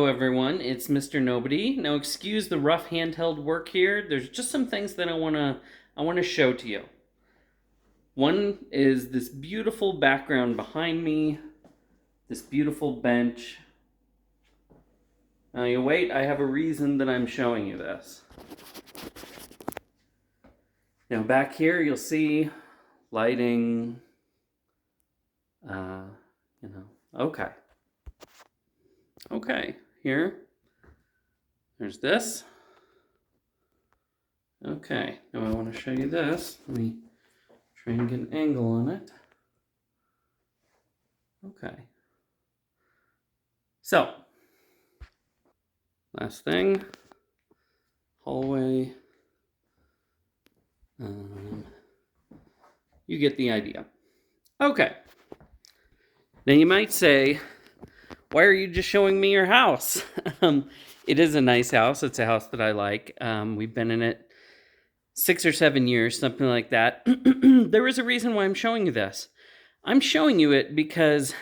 Hello everyone, it's Mr. Nobody. Now excuse the rough handheld work here. There's just some things that I want to show to you. One is this beautiful background behind me, this beautiful bench. Now you wait, I have a reason that I'm showing you this. Now back here you'll see lighting, uh, okay. Okay, here, there's this. Okay, now I want to show you this. Let me try and get an angle on it. Okay. So, last thing, hallway. You get the idea. Okay. Now you might say, why are you just showing me your house? It is a nice house. It's a house that I like. We've been in it 6 or 7 years, something like that. There is a reason why I'm showing you this. I'm showing you it because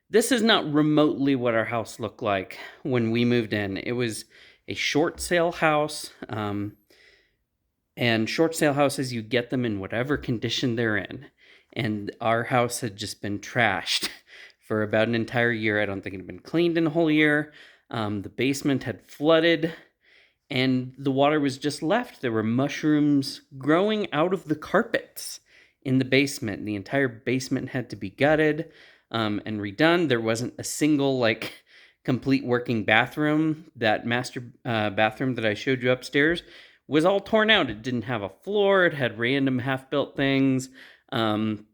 this is not remotely what our house looked like when we moved in. It was a short sale house, and short sale houses, you get them in whatever condition they're in. And our house had just been trashed for about an entire year. I don't think it had been cleaned in a whole year. The basement had flooded, and the water was just left. There were mushrooms growing out of the carpets in the basement. The entire basement had to be gutted and redone. There wasn't a single, complete working bathroom. That master bathroom that I showed you upstairs was all torn out. It didn't have a floor. It had random half-built things. The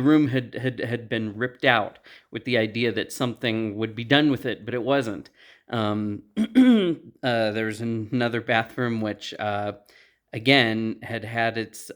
room had been ripped out with the idea that something would be done with it, but it wasn't. There's another bathroom which, again, had its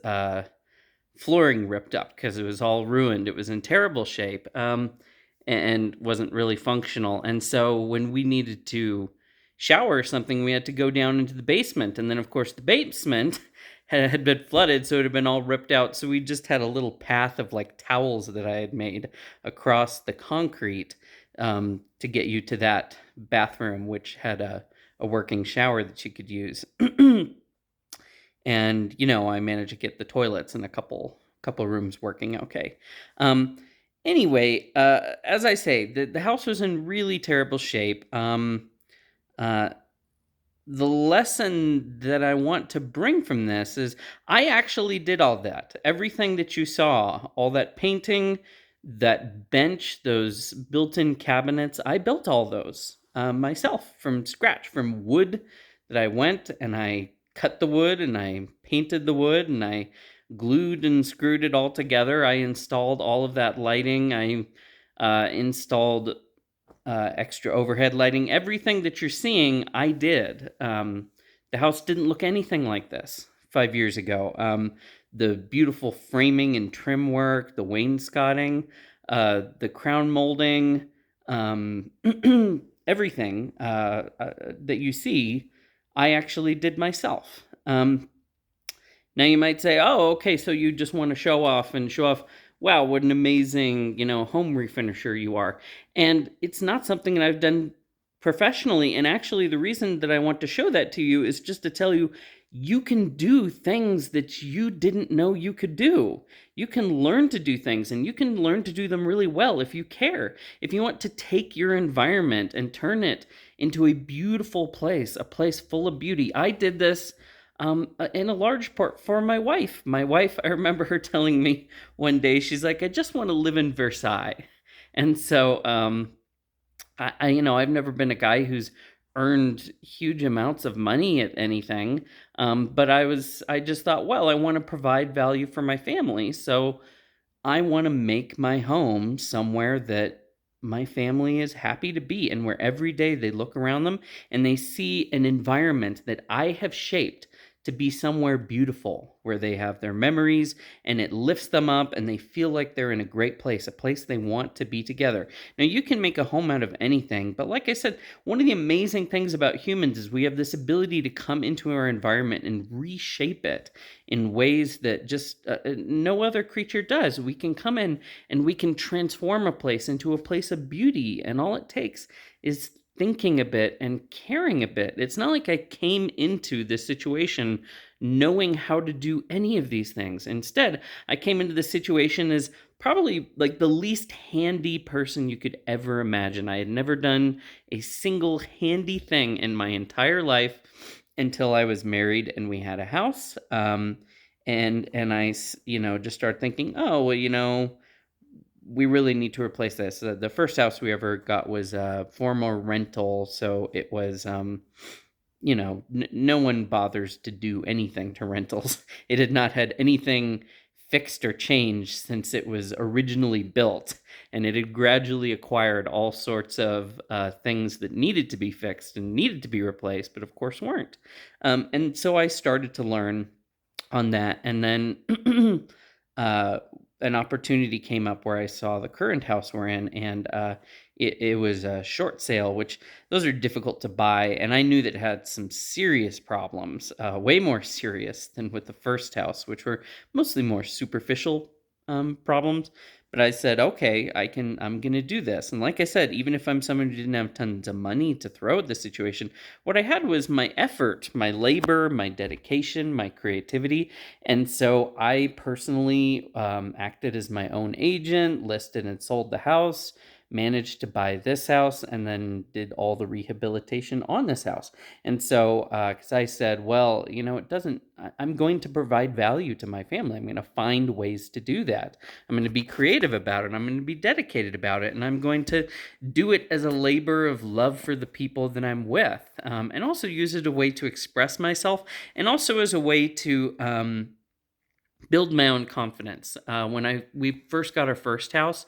flooring ripped up because it was all ruined. It was in terrible shape, and wasn't really functional. And so when we needed to shower or something, we had to go down into the basement. And then, of course, the basement had been flooded, so it had been all ripped out. So we just had a little path of towels that I had made across the concrete to get you to that bathroom, which had a working shower that you could use. And I managed to get the toilets in a couple rooms working okay. Anyway, as I say, the house was in really terrible shape. The lesson that I want to bring from this is I actually did all that. Everything that you saw, all that painting, that bench, those built-in cabinets, I built all those myself from scratch, from wood that I went and I cut the wood and I painted the wood and I glued and screwed it all together. I installed all of that lighting. I installed extra overhead lighting. Everything that you're seeing, I did. The house didn't look anything like this 5 years ago. The beautiful framing and trim work, the wainscoting, the crown molding, everything that you see, I actually did myself. Now you might say, oh, okay, so you just want to show off, wow, what an amazing, home refinisher you are. And it's not something that I've done professionally. And actually, the reason that I want to show that to you is just to tell you, you can do things that you didn't know you could do. You can learn to do things, and you can learn to do them really well if you care. If you want to take your environment and turn it into a beautiful place, a place full of beauty. I did this in a large part for my wife. My wife, I remember her telling me one day, she's like, I just want to live in Versailles. And so, I've never been a guy who's earned huge amounts of money at anything. But I just thought, well, I want to provide value for my family. So I want to make my home somewhere that my family is happy to be, and where every day they look around them and they see an environment that I have shaped to be somewhere beautiful where they have their memories and it lifts them up and they feel like they're in a great place, a place they want to be together. Now, you can make a home out of anything, but like I said, one of the amazing things about humans is we have this ability to come into our environment and reshape it in ways that just no other creature does. We can come in and we can transform a place into a place of beauty, and all it takes is thinking a bit and caring a bit. It's not like I came into this situation knowing how to do any of these things. Instead, I came into the situation as probably like the least handy person you could ever imagine. I had never done a single handy thing in my entire life until I was married and we had a house. And I, just started thinking, oh, well, we really need to replace this. The first house we ever got was a former rental, so it was, no one bothers to do anything to rentals. It had not had anything fixed or changed since it was originally built, and it had gradually acquired all sorts of things that needed to be fixed and needed to be replaced, but of course weren't. And so I started to learn on that, and then uh, an opportunity came up where I saw the current house we're in, and it was a short sale, which those are difficult to buy, and I knew that it had some serious problems, way more serious than with the first house, which were mostly more superficial problems. But I said, okay, I'm going to do this. And like I said, even if I'm someone who didn't have tons of money to throw at the situation, what I had was my effort, my labor, my dedication, my creativity. And so I personally acted as my own agent, listed and sold the house, managed to buy this house, and then did all the rehabilitation on this house. And so, because I said, well, I'm going to provide value to my family. I'm going to find ways to do that. I'm going to be creative about it. I'm going to be dedicated about it. And I'm going to do it as a labor of love for the people that I'm with, and also use it as a way to express myself, and also as a way to build my own confidence. When we first got our first house,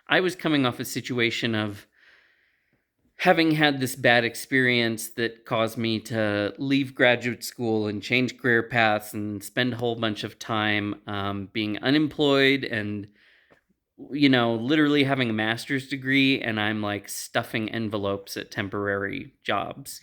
I was coming off a situation of having had this bad experience that caused me to leave graduate school and change career paths and spend a whole bunch of time being unemployed and, literally having a master's degree, and I'm like stuffing envelopes at temporary jobs.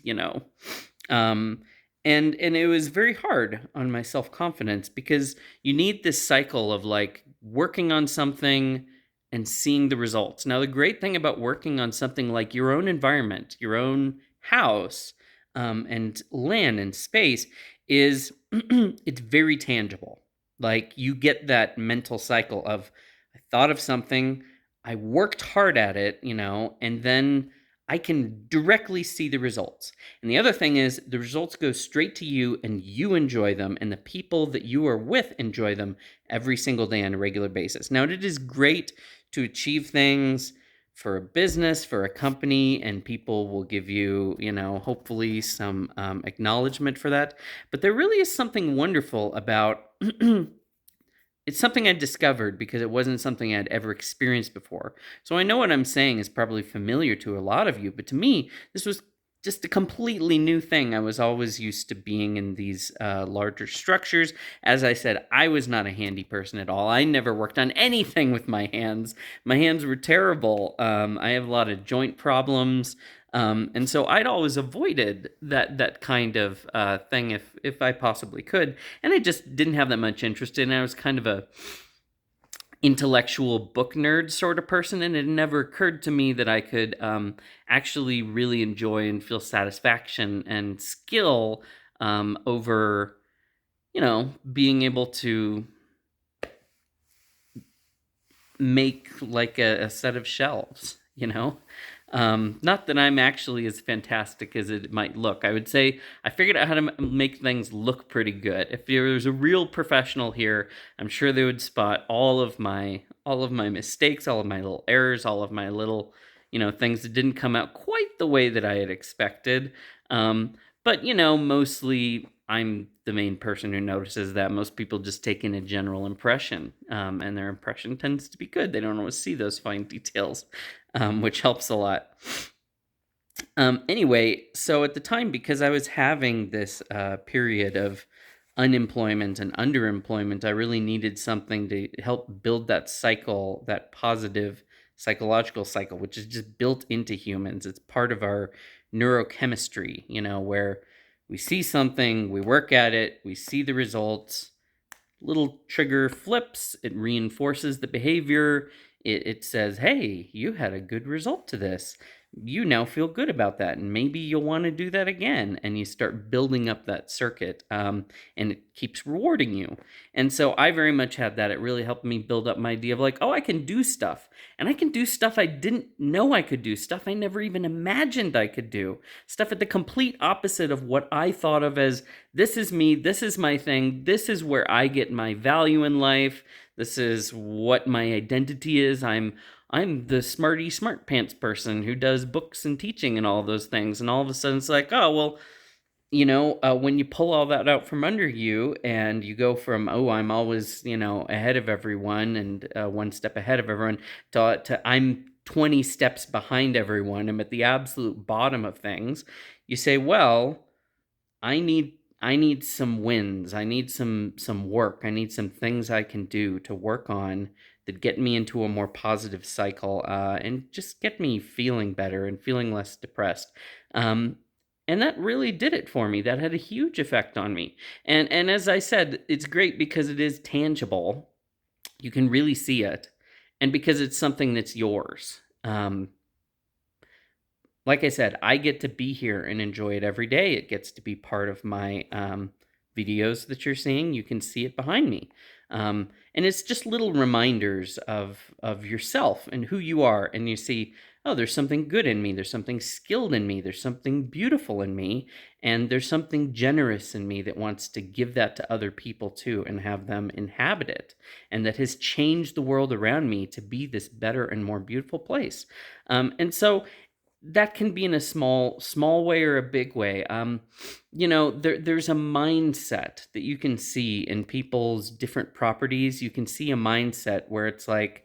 Um, and it was very hard on my self-confidence because you need this cycle of like working on something and seeing the results. Now, the great thing about working on something like your own environment, your own house, and land and space is it's very tangible. Like you get that mental cycle of, I thought of something, I worked hard at it, and then I can directly see the results. And the other thing is the results go straight to you and you enjoy them, and the people that you are with enjoy them every single day on a regular basis. Now, it is great to achieve things for a business, for a company, and people will give you, hopefully some acknowledgement for that. But there really is something wonderful about it's something I discovered because it wasn't something I'd ever experienced before. So I know what I'm saying is probably familiar to a lot of you, but to me, this was just a completely new thing. I was always used to being in these larger structures. As I said, I was not a handy person at all. I never worked on anything with my hands. My hands were terrible. I have a lot of joint problems. And so I'd always avoided that kind of thing if I possibly could. And I just didn't have that much interest in it. I was kind of a intellectual book nerd sort of person, and it never occurred to me that I could actually really enjoy and feel satisfaction and skill over, being able to make like a set of shelves. Not that I'm actually as fantastic as it might look. I would say I figured out how to make things look pretty good. If there was a real professional here, I'm sure they would spot all of my mistakes, all of my little errors, all of my little, things that didn't come out quite the way that I had expected. But mostly I'm the main person who notices that. Most people just take in a general impression, and their impression tends to be good. They don't always see those fine details, which helps a lot. Anyway, so at the time, because I was having this period of unemployment and underemployment, I really needed something to help build that cycle, that positive psychological cycle, which is just built into humans. It's part of our neurochemistry, where we see something, we work at it, we see the results, little trigger flips, it reinforces the behavior. It says, hey, you had a good result to this. You now feel good about that, and maybe you'll want to do that again. And you start building up that circuit, and it keeps rewarding you. And so I very much had that. It really helped me build up my idea of like, oh, I can do stuff. And I can do stuff I didn't know I could do, stuff I never even imagined I could do, stuff at the complete opposite of what I thought of as this is me, this is my thing, this is where I get my value in life, this is what my identity is. I'm the smarty smart pants person who does books and teaching and all of those things. And all of a sudden it's like, oh, well, when you pull all that out from under you and you go from, oh, I'm always, ahead of everyone and one step ahead of everyone to I'm 20 steps behind everyone, I'm at the absolute bottom of things, you say, well, I need some wins. I need some work. I need some things I can do to work on that get me into a more positive cycle, and just get me feeling better and feeling less depressed. Um, and that really did it for me. That had a huge effect on me. And as I said, it's great because it is tangible. You can really see it, and because it's something that's yours. Like I said, I get to be here and enjoy it every day. It gets to be part of my videos that you're seeing. You can see it behind me. And it's just little reminders of yourself and who you are. And you see, oh, there's something good in me. There's something skilled in me. There's something beautiful in me. And there's something generous in me that wants to give that to other people too and have them inhabit it. And that has changed the world around me to be this better and more beautiful place. And so that can be in a small way or a big way. There's a mindset that you can see in people's different properties. You can see a mindset where it's like,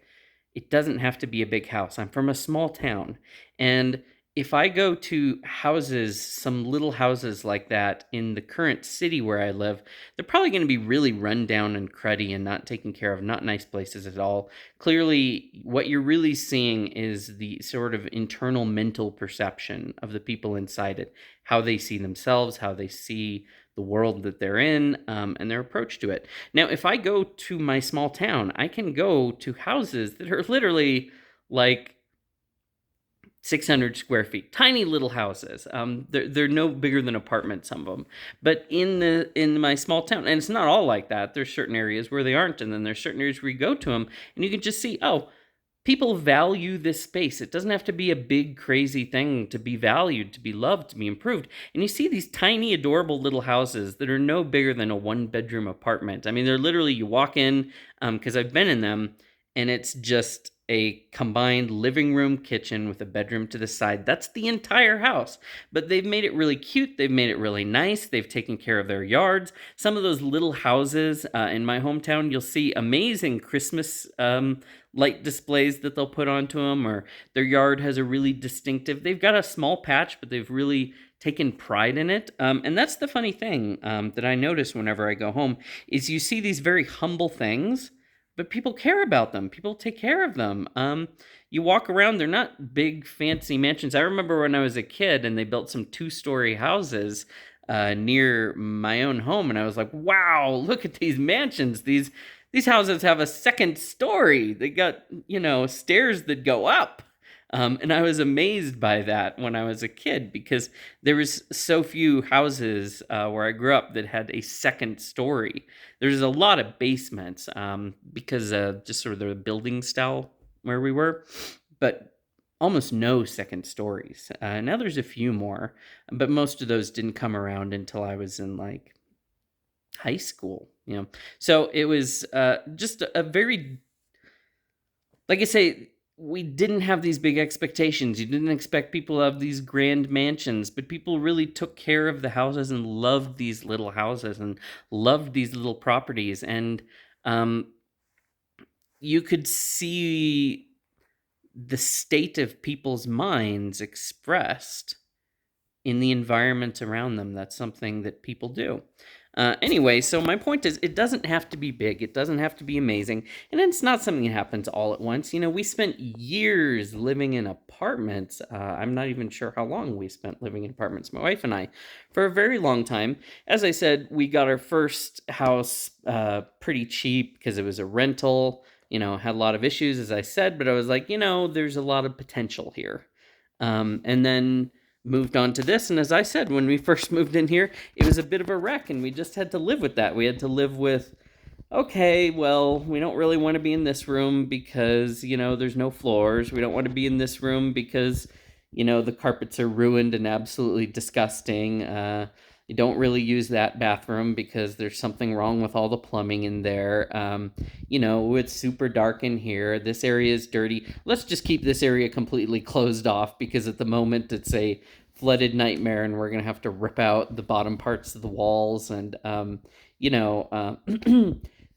it doesn't have to be a big house. I'm from a small town, and if I go to houses, some little houses like that in the current city where I live, they're probably going to be really run down and cruddy and not taken care of, not nice places at all. Clearly, what you're really seeing is the sort of internal mental perception of the people inside it, how they see themselves, how they see the world that they're in, and their approach to it. Now, if I go to my small town, I can go to houses that are literally like 600 square feet, tiny little houses. They're no bigger than apartments, some of them. But in my small town, and it's not all like that. There's certain areas where they aren't, and then there's certain areas where you go to them, and you can just see, oh, people value this space. It doesn't have to be a big, crazy thing to be valued, to be loved, to be improved. And you see these tiny, adorable little houses that are no bigger than a one-bedroom apartment. I mean, they're literally, you walk in, because I've been in them, and it's just a combined living room, kitchen with a bedroom to the side. That's the entire house. But they've made it really cute. They've made it really nice. They've taken care of their yards. Some of those little houses in my hometown, you'll see amazing Christmas light displays that they'll put onto them, or their yard has a really distinctive, they've got a small patch, but they've really taken pride in it. And that's the funny thing that I notice whenever I go home, is you see these very humble things, but people care about them. People take care of them. You walk around, they're not big, fancy mansions. I remember when I was a kid and they built some 2-story houses near my own home, and I was like, wow, look at these mansions. These houses have a second story. They got, stairs that go up. And I was amazed by that when I was a kid, because there was so few houses where I grew up that had a second story. There's a lot of basements because just sort of the building style where we were, but almost no second stories. Now there's a few more, but most of those didn't come around until I was in like high school. So it was just a very, like I say, we didn't have these big expectations. You didn't expect people to have these grand mansions, but people really took care of the houses and loved these little houses and loved these little properties. And you could see the state of people's minds expressed in the environment around them. That's something that people do. Anyway, so my point is, it doesn't have to be big. It doesn't have to be amazing. And it's not something that happens all at once. We spent years living in apartments. I'm not even sure how long we spent living in apartments, my wife and I, for a very long time. As I said, we got our first house pretty cheap because it was a rental. Had a lot of issues, as I said, but I was like, there's a lot of potential here. And then moved on to this. And as I said, when we first moved in here, it was a bit of a wreck, and we just had to live with that. We had to live with, okay, well, we don't really want to be in this room because, there's no floors. We don't want to be in this room because, the carpets are ruined and absolutely disgusting. You don't really use that bathroom because there's something wrong with all the plumbing in there. It's super dark in here. This area is dirty. Let's just keep this area completely closed off because at the moment it's a flooded nightmare and we're going to have to rip out the bottom parts of the walls. And,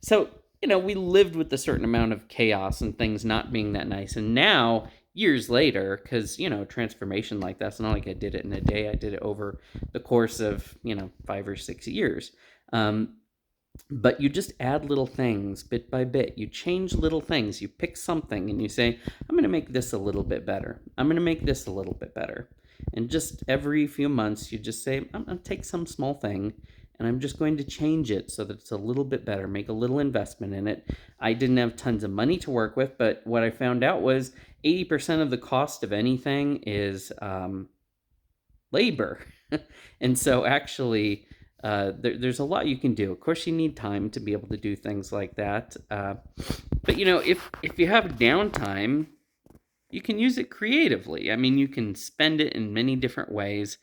so, we lived with a certain amount of chaos and things not being that nice. And now, years later, because, transformation like that's not like I did it in a day. I did it over the course of, 5 or 6 years. But you just add little things bit by bit. You change little things. You pick something and you say, I'm going to make this a little bit better. I'm going to make this a little bit better. And just every few months, you just say, I'm going to take some small thing and I'm just going to change it so that it's a little bit better, make a little investment in it. I didn't have tons of money to work with, but what I found out was 80% of the cost of anything is labor. And so actually, there's a lot you can do. Of course, you need time to be able to do things like that. But if you have downtime, you can use it creatively. I mean, you can spend it in many different ways.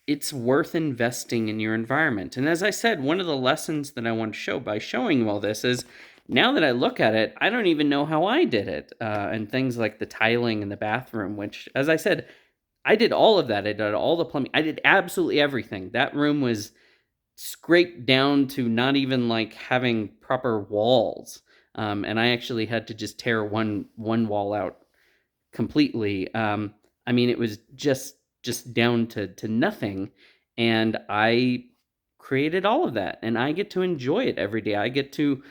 It's worth investing in your environment. And as I said, one of the lessons that I want to show by showing you all this is, now that I look at it, I don't even know how I did it. And things like the tiling in the bathroom, which, as I said, I did all of that. I did all the plumbing. I did absolutely everything. That room was scraped down to not even like having proper walls. And I actually had to just tear one wall out completely. I mean, it was just down to nothing. And I created all of that. And I get to enjoy it every day. I get to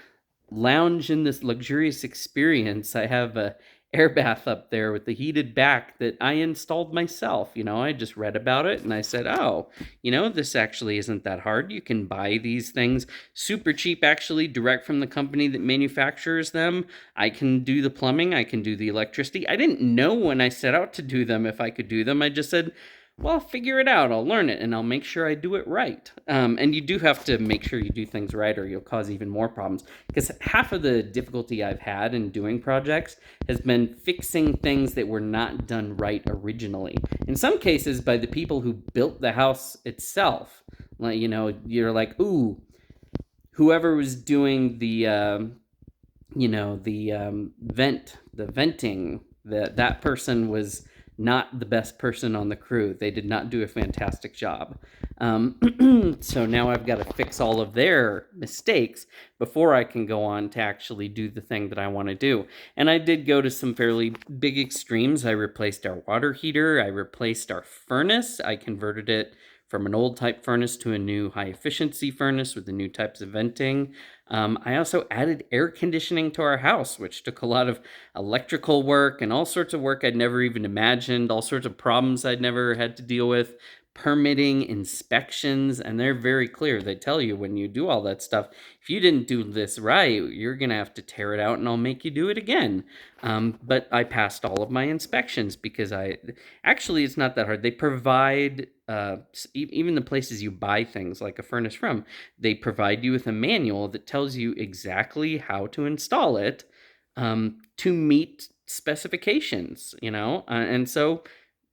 lounge in this luxurious experience. I have a air bath up there with the heated back that I installed myself. I just read about it and I said, oh, this actually isn't that hard. You can buy these things super cheap, actually, direct from the company that manufactures them. I can do the plumbing. I can do the electricity. I didn't know when I set out to do them if I could do them. I just said, well, I'll figure it out. I'll learn it, and I'll make sure I do it right. And you do have to make sure you do things right, or you'll cause even more problems. Because half of the difficulty I've had in doing projects has been fixing things that were not done right originally. In some cases, by the people who built the house itself. Like, you're like, ooh, whoever was doing the venting, that person was not the best person on the crew. They did not do a fantastic job. So now I've got to fix all of their mistakes before I can go on to actually do the thing that I want to do. And I did go to some fairly big extremes. I replaced our water heater. I replaced our furnace. I converted it from an old type furnace to a new high efficiency furnace with the new types of venting. I also added air conditioning to our house, which took a lot of electrical work and all sorts of work I'd never even imagined, all sorts of problems I'd never had to deal with, permitting, inspections, and they're very clear. They tell you when you do all that stuff, if you didn't do this right, you're going to have to tear it out and I'll make you do it again. But I passed all of my inspections because actually, it's not that hard. They provide, even the places you buy things like a furnace from, they provide you with a manual that tells you exactly how to install it to meet specifications, and so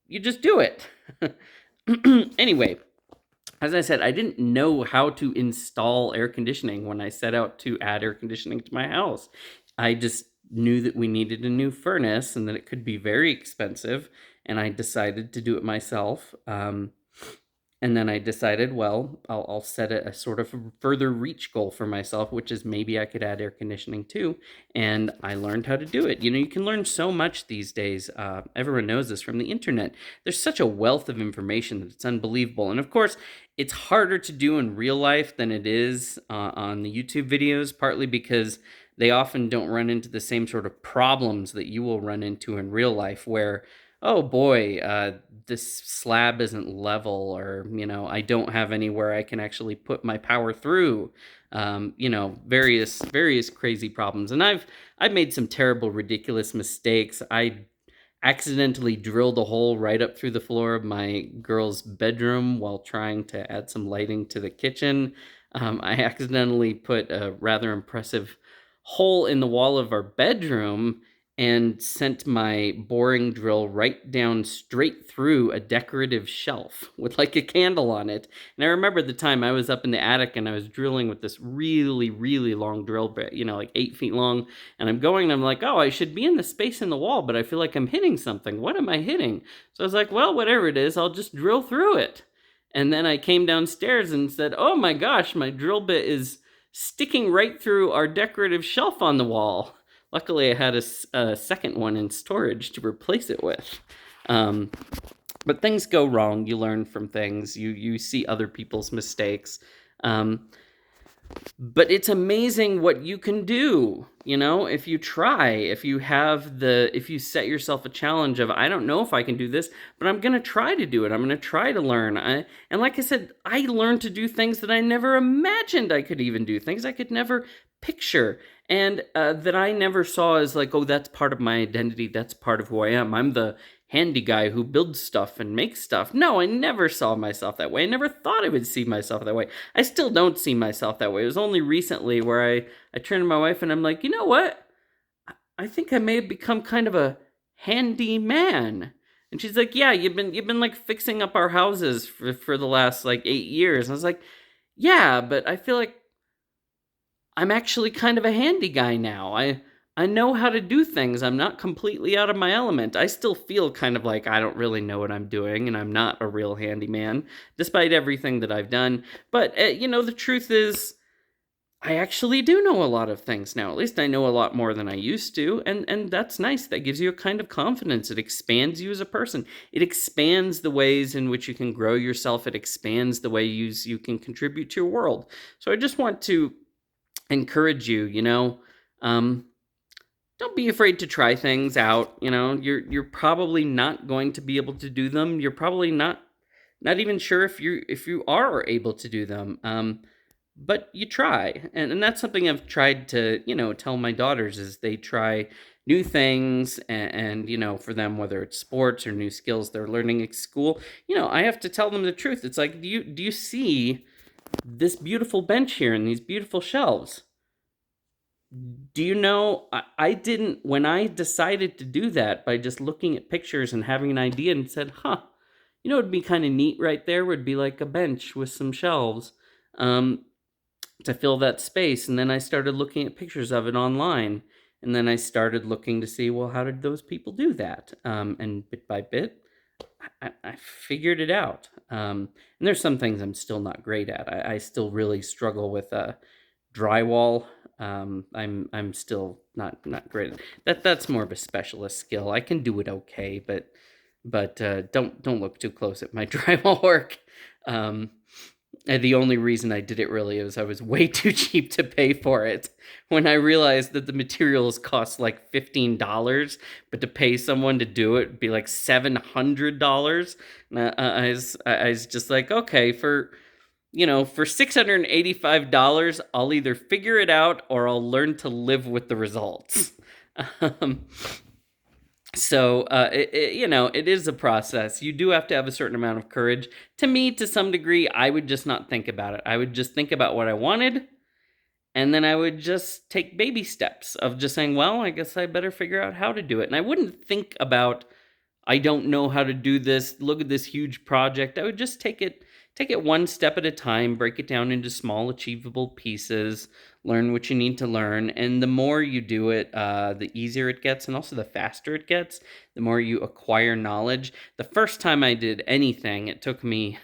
you just do it. Anyway, as I said, I didn't know how to install air conditioning when I set out to add air conditioning to my house. I just knew that we needed a new furnace and that it could be very expensive, and I decided to do it myself. And then I decided, well, I'll set a sort of further reach goal for myself, which is maybe I could add air conditioning too. And I learned how to do it. You can learn so much these days. Everyone knows this from the internet. There's such a wealth of information that it's unbelievable. And of course, it's harder to do in real life than it is on the YouTube videos, partly because they often don't run into the same sort of problems that you will run into in real life, where, oh boy, this slab isn't level, or I don't have anywhere I can actually put my power through. Various crazy problems. And I've made some terrible, ridiculous mistakes. I accidentally drilled a hole right up through the floor of my girl's bedroom while trying to add some lighting to the kitchen. I accidentally put a rather impressive hole in the wall of our bedroom and sent my boring drill right down straight through a decorative shelf with like a candle on it. And I remember the time I was up in the attic and I was drilling with this really, really long drill bit, like 8 feet long. And I'm going and I'm like, oh, I should be in the space in the wall, but I feel like I'm hitting something. What am I hitting? So I was like, well, whatever it is, I'll just drill through it. And then I came downstairs and said, oh my gosh, my drill bit is sticking right through our decorative shelf on the wall. Luckily, I had a second one in storage to replace it with. But things go wrong. You learn from things. You see other people's mistakes. But it's amazing what you can do, if you try, if you set yourself a challenge of, I don't know if I can do this, but I'm going to try to do it. I'm going to try to learn. And like I said, I learned to do things that I never imagined I could even do, things I could never picture, and that I never saw as like, oh, that's part of my identity. That's part of who I am. I'm the handy guy who builds stuff and makes stuff. No, I never saw myself that way. I never thought I would see myself that way. I still don't see myself that way. It was only recently where I turned to my wife and I'm like, you know what? I think I may have become kind of a handy man. And she's like, yeah, you've been like fixing up our houses for the last like 8 years. And I was like, yeah, but I feel like I'm actually kind of a handy guy now. I know how to do things. I'm not completely out of my element. I still feel kind of like I don't really know what I'm doing and I'm not a real handyman, despite everything that I've done. But, the truth is, I actually do know a lot of things now. At least I know a lot more than I used to. And that's nice. That gives you a kind of confidence. It expands you as a person. It expands the ways in which you can grow yourself. It expands the ways you can contribute to your world. So I just want to encourage you, don't be afraid to try things out. You're probably not going to be able to do them. You're probably not even sure if you are able to do them. But you try, and that's something I've tried to tell my daughters, is they try new things, and for them, whether it's sports or new skills they're learning at school, I have to tell them the truth. It's like, do you see this beautiful bench here and these beautiful shelves? Do you know, I didn't, when I decided to do that by just looking at pictures and having an idea and said, it'd be kind of neat right there, would be like a bench with some shelves to fill that space. And then I started looking at pictures of it online. And then I started looking to see, well, how did those people do that? And bit by bit, I figured it out. And there's some things I'm still not great at. I still really struggle with drywall. I'm still not great at that's more of a specialist skill. I can do it okay, but don't look too close at my drywall work. And the only reason I did it really is I was way too cheap to pay for it. When I realized that the materials cost like $15, but to pay someone to do it would be like $700. I was just like, okay, for $685, I'll either figure it out or I'll learn to live with the results. So, it is a process. You do have to have a certain amount of courage. To me, to some degree, I would just not think about it. I would just think about what I wanted, and then I would just take baby steps of just saying, well, I guess I better figure out how to do it. And I wouldn't think about, I don't know how to do this, look at this huge project. I would just take it one step at a time, break it down into small, achievable pieces, learn what you need to learn. And the more you do it, the easier it gets, and also the faster it gets, the more you acquire knowledge. The first time I did anything, it took me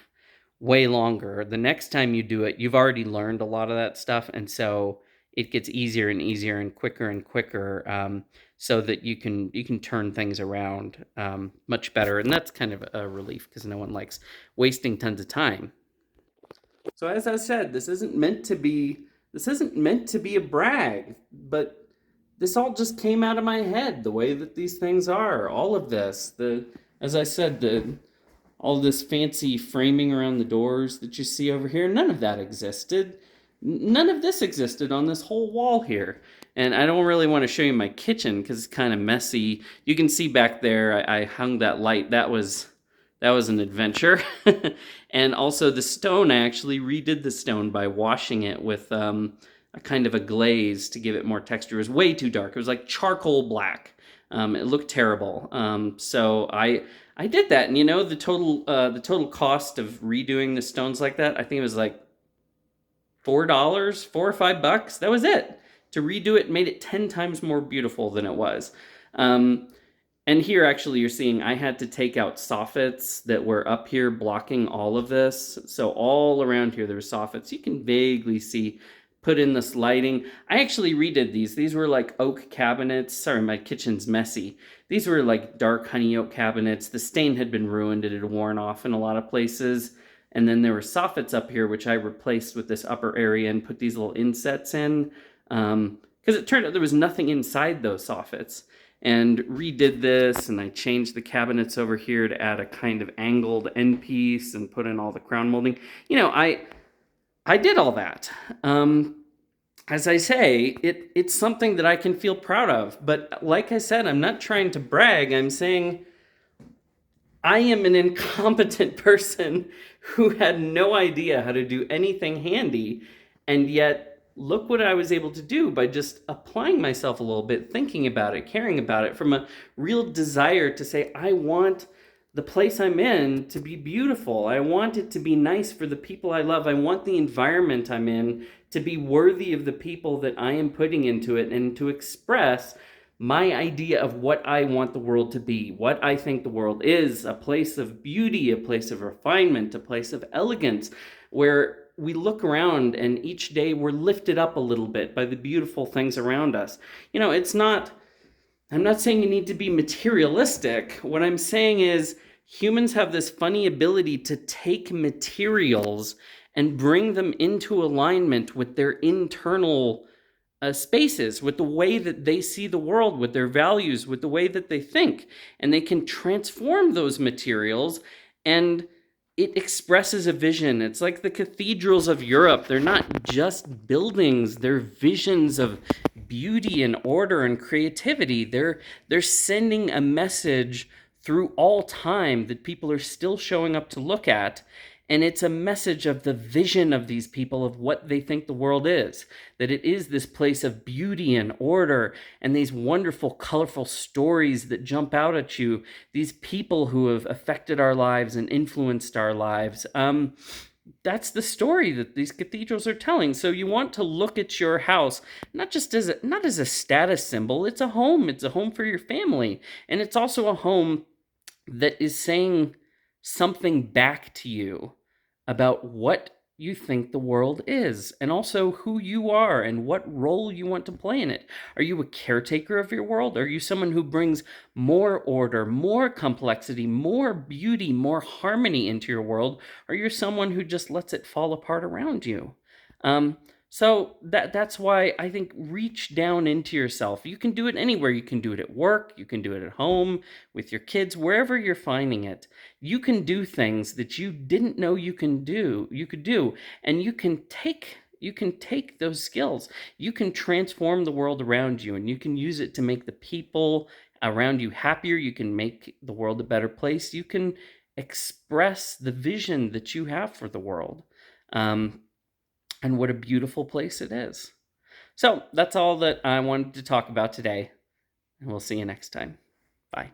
way longer. The next time you do it, you've already learned a lot of that stuff, and so it gets easier and easier and quicker, so that you can turn things around much better. And that's kind of a relief because no one likes wasting tons of time. So as I said, this isn't meant to be a brag, but this all just came out of my head, the way that these things are. All of this, the as I said, the all this fancy framing around the doors that you see over here, none of that existed. None of this existed on this whole wall here. And I don't really want to show you my kitchen because it's kind of messy. You can see back there, I hung that light. That was an adventure. And also the stone, I actually redid the stone by washing it with a kind of a glaze to give it more texture. It was way too dark. It was like charcoal black. It looked terrible. So I did that, and the total cost of redoing the stones like that, I think it was like $4, $4 or $5. That was it. To redo it made it 10 times more beautiful than it was. Um, and here, actually, you're seeing I had to take out soffits that were up here blocking all of this. So all around here, there were soffits. You can vaguely see, put in this lighting. I actually redid these. These were like oak cabinets. Sorry, my kitchen's messy. These were like dark honey oak cabinets. The stain had been ruined. It had worn off in a lot of places. And then there were soffits up here, which I replaced with this upper area and put these little insets in. Because it turned out there was nothing inside those soffits. And redid this, and I changed the cabinets over here to add a kind of angled end piece and put in all the crown molding. I did all that. As I say, it's something that I can feel proud of. But like I said, I'm not trying to brag. I'm saying I am an incompetent person who had no idea how to do anything handy, and yet look what I was able to do by just applying myself a little bit, thinking about it, caring about it, from a real desire to say, I want the place I'm in to be beautiful. I want it to be nice for the people I love. I want the environment I'm in to be worthy of the people that I am putting into it, and to express my idea of what I want the world to be, what I think the world is: a place of beauty, a place of refinement, a place of elegance, where we look around and each day we're lifted up a little bit by the beautiful things around us. I'm not saying you need to be materialistic. What I'm saying is humans have this funny ability to take materials and bring them into alignment with their internal spaces, with the way that they see the world, with their values, with the way that they think. And they can transform those materials, and it expresses a vision. It's like the cathedrals of Europe. They're not just buildings, they're visions of beauty and order and creativity. They're sending a message through all time that people are still showing up to look at. And it's a message of the vision of these people, of what they think the world is. That it is this place of beauty and order, and these wonderful, colorful stories that jump out at you. These people who have affected our lives and influenced our lives. That's the story that these cathedrals are telling. So you want to look at your house not as a status symbol. It's a home. It's a home for your family, and it's also a home that is saying something back to you about what you think the world is, and also who you are and what role you want to play in it. Are you a caretaker of your world? Are you someone who brings more order, more complexity, more beauty, more harmony into your world? Or you're someone who just lets it fall apart around you? So that's why I think reach down into yourself. You can do it anywhere. You can do it at work. You can do it at home, with your kids, wherever you're finding it. You can do things that you didn't know you could do, and you can take those skills. You can transform the world around you, and you can use it to make the people around you happier. You can make the world a better place. You can express the vision that you have for the world. And what a beautiful place it is. So that's all that I wanted to talk about today. And we'll see you next time. Bye.